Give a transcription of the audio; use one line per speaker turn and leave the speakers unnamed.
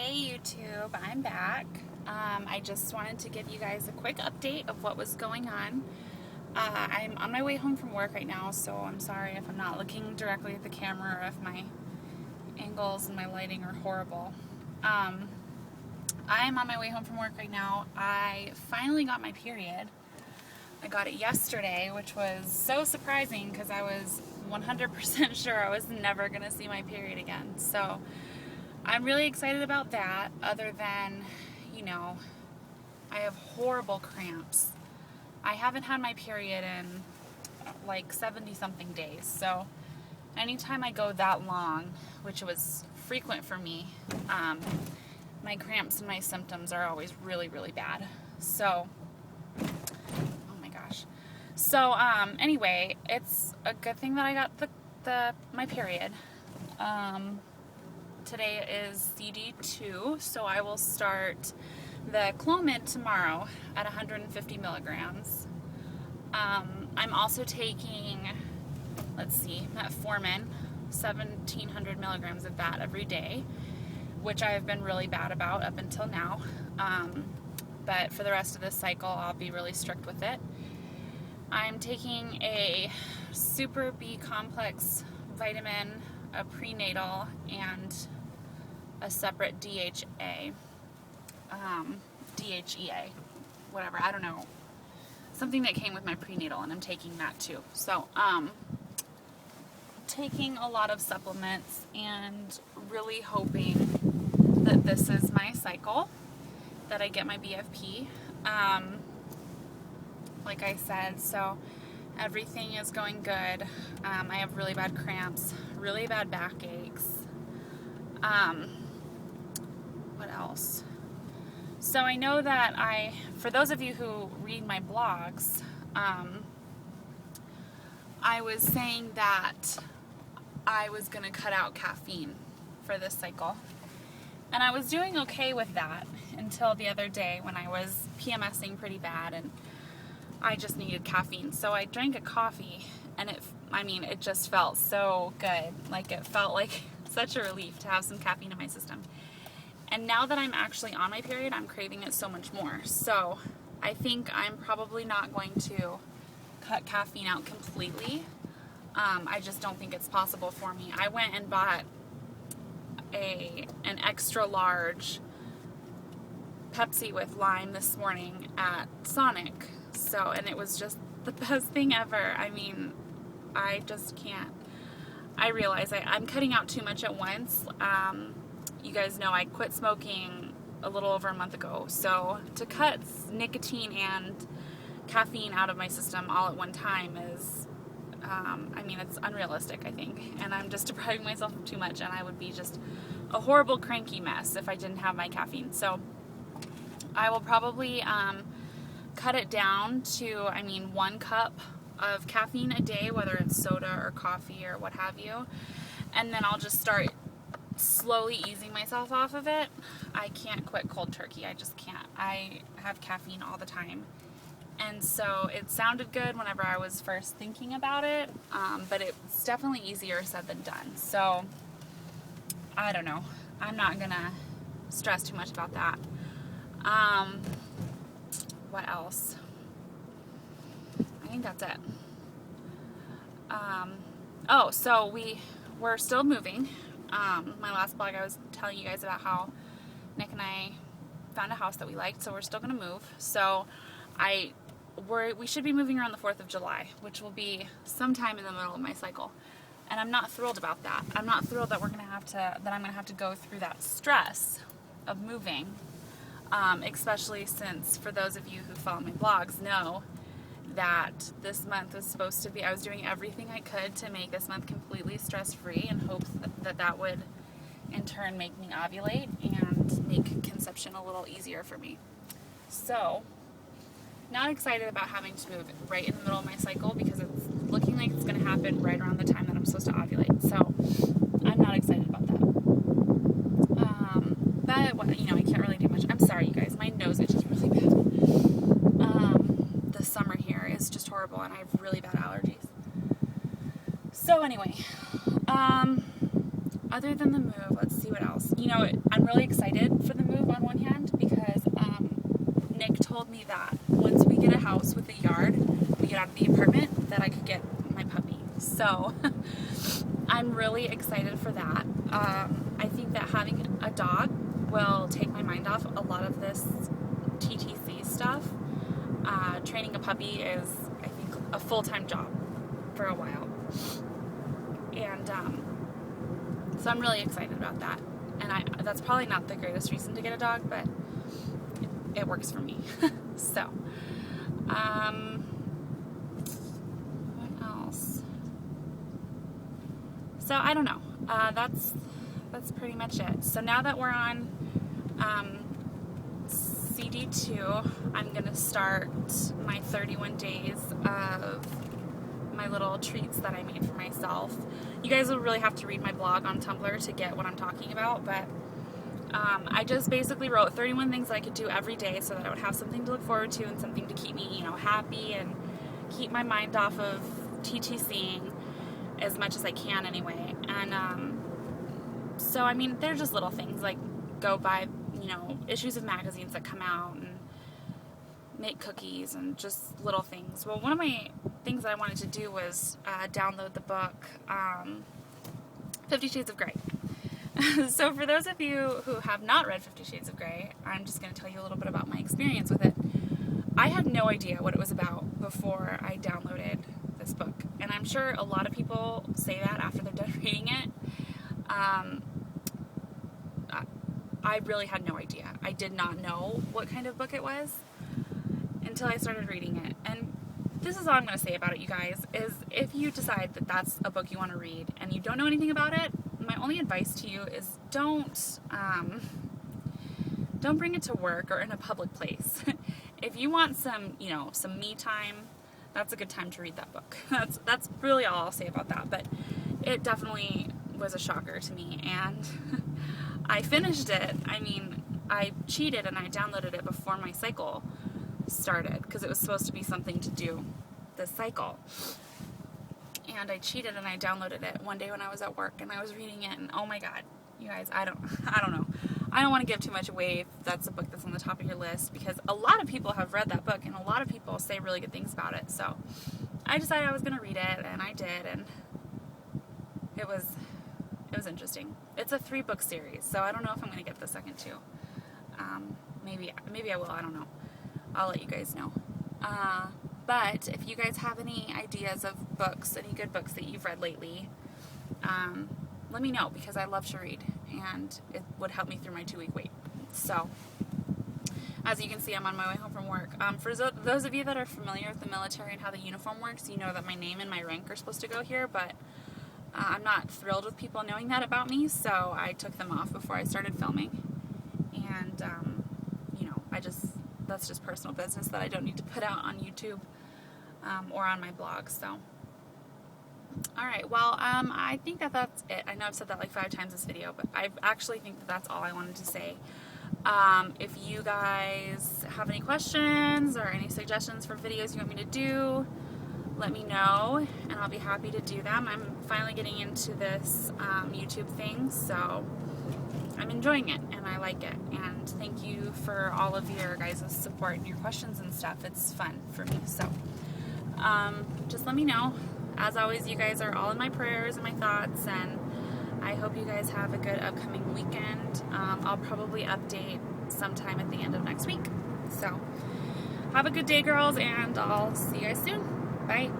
Hey YouTube, I'm back. I just wanted to give you guys a quick update of what was going on. I'm on my way home from work right now, so I'm sorry if I'm not looking directly at the camera or if my angles and my lighting are horrible. I'm on my way home from work right now. I finally got my period. I got it yesterday, which was so surprising because I was 100% sure I was never going to see my period again. So I'm really excited about that, other than, I have horrible cramps. I haven't had my period in like 70-something days, so anytime I go that long, which was frequent for me, my cramps and my symptoms are always really, really bad. So, oh my gosh. So, anyway, it's a good thing that I got my period. Today is CD2, so I will start the Clomid tomorrow at 150 milligrams. I'm also taking, metformin, 1,700 milligrams of that every day, which I have been really bad about up until now. But for the rest of this cycle, I'll be really strict with it. I'm taking a Super B complex vitamin, a prenatal, and a separate DHEA, whatever, I don't know, something that came with my prenatal, and I'm taking that too. So, taking a lot of supplements and really hoping that this is my cycle, that I get my BFP. Like I said, so everything is going good. I have really bad cramps, really bad backaches. What else? So I know that for those of you who read my blogs, I was saying that I was going to cut out caffeine for this cycle. And I was doing okay with that until the other day when I was PMSing pretty bad and I just needed caffeine. So I drank a coffee and it just felt so good. Like, it felt like such a relief to have some caffeine in my system. And now that I'm actually on my period, I'm craving it so much more. So I think I'm probably not going to cut caffeine out completely. I just don't think it's possible for me. I went and bought an extra large Pepsi with lime this morning at Sonic. So, and it was just the best thing ever. I mean, I just can't. I realize I'm cutting out too much at once. You guys know I quit smoking a little over a month ago. So to cut nicotine and caffeine out of my system all at one time is, it's unrealistic, I think. And I'm just depriving myself of too much, and I would be just a horrible cranky mess if I didn't have my caffeine. So I will probably cut it down to, 1 cup of caffeine a day, whether it's soda or coffee or what have you. And then I'll just start slowly easing myself off of it. I can't quit cold turkey. I just can't. I have caffeine all the time. And so it sounded good whenever I was first thinking about it, but it's definitely easier said than done. So I don't know. I'm not going to stress too much about that. What else? I think that's it. So we're still moving. My last blog, I was telling you guys about how Nick and I found a house that we liked, so we're still going to move. So we should be moving around the 4th of July, which will be sometime in the middle of my cycle. And I'm not thrilled about that. I'm not thrilled that I'm going to have to go through that stress of moving. Especially since, for those of you who follow my blogs, know that this month was supposed to be, I was doing everything I could to make this month completely stress-free in hopes that would in turn make me ovulate and make conception a little easier for me. So, not excited about having to move right in the middle of my cycle because it's looking like it's going to happen right around the time that I'm supposed to ovulate. So, I'm not excited about that. But, I can't really do much. I'm sorry, you guys. My nose itches really bad. The summer here is just horrible, and I have really bad allergies. So, anyway, other than the move, let's see what else. know, I'm really excited for the move on one hand because Nick told me that once we get a house with a yard, we get out of the apartment, that I could get my puppy. So I'm really excited for that. I think that having a dog will take my mind off a lot of this TTC stuff. Training a puppy is, I think, a full-time job for a while. And so I'm really excited about that. And that's probably not the greatest reason to get a dog, but it works for me. So, what else? So I don't know. That's pretty much it. So now that we're on CD2, I'm gonna start my 31 days of my little treats that I made for myself. You guys will really have to read my blog on Tumblr to get what I'm talking about, but I just basically wrote 31 things that I could do every day so that I would have something to look forward to and something to keep me, you know, happy and keep my mind off of TTCing as much as I can anyway. And so, I mean, they're just little things like go buy, you know, issues of magazines that come out and make cookies and just little things. Well, one of my things that I wanted to do was download the book 50 Shades of Grey. So for those of you who have not read 50 Shades of Grey, I'm just going to tell you a little bit about my experience with it. I had no idea what it was about before I downloaded this book, and I'm sure a lot of people say that after they're done reading it. I really had no idea. I did not know what kind of book it was until I started reading it. And this is all I'm going to say about it, you guys, is if you decide that that's a book you want to read and you don't know anything about it, my only advice to you is don't bring it to work or in a public place. If you want some, you know, some me time, that's a good time to read that book. That's really all I'll say about that. But it definitely was a shocker to me, and I finished it. I mean, I cheated and I downloaded it before my cycle started because it was supposed to be something to do this cycle. And I cheated and I downloaded it one day when I was at work and I was reading it, and oh my god, you guys, I don't know. I don't want to give too much away if that's a book that's on the top of your list, because a lot of people have read that book and a lot of people say really good things about it. So I decided I was going to read it, and I did, and it was interesting. It's a 3-book series, so I don't know if I'm going to get the second 2. Maybe I will. I don't know. I'll let you guys know. But if you guys have any ideas of books, any good books that you've read lately, let me know, because I love to read, and it would help me through my 2-week wait. So, as you can see, I'm on my way home from work. For those of you that are familiar with the military and how the uniform works, you know that my name and my rank are supposed to go here, but I'm not thrilled with people knowing that about me, so I took them off before I started filming. And, you know, that's just personal business that I don't need to put out on YouTube or on my blog, so. Alright, well, I think that's it. I know I've said that like 5 times this video, but I actually think that that's all I wanted to say. If you guys have any questions or any suggestions for videos you want me to do, let me know, and I'll be happy to do them. I'm finally getting into this YouTube thing, so I'm enjoying it, and I like it. And thank you for all of your guys' support and your questions and stuff. It's fun for me, so just let me know. As always, you guys are all in my prayers and my thoughts, and I hope you guys have a good upcoming weekend. I'll probably update sometime at the end of next week. So have a good day, girls, and I'll see you guys soon. Bye.